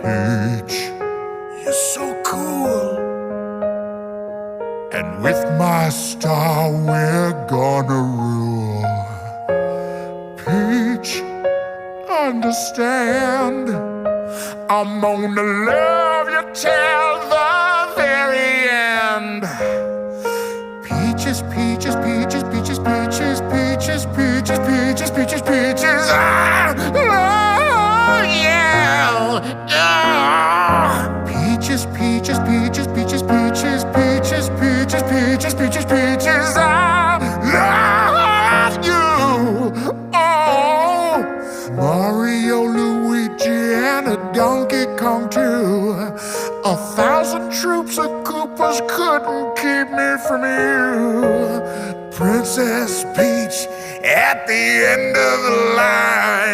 Peach, you're so cool. And with my star, we're gonna rule. Peach, understand, I'm gonna love you till the very end. Peaches, peaches, peaches, peaches, peaches, peaches, peaches, peaches, peaches, peaches. I love you. Peaches, peaches, peaches, peaches, peaches, peaches, peaches, peaches, peaches, peaches. I love you. Oh, Mario, Luigi, and a Donkey Kong too. 1,000 troops of Koopas couldn't keep me from you. Princess Peach at the end of the line.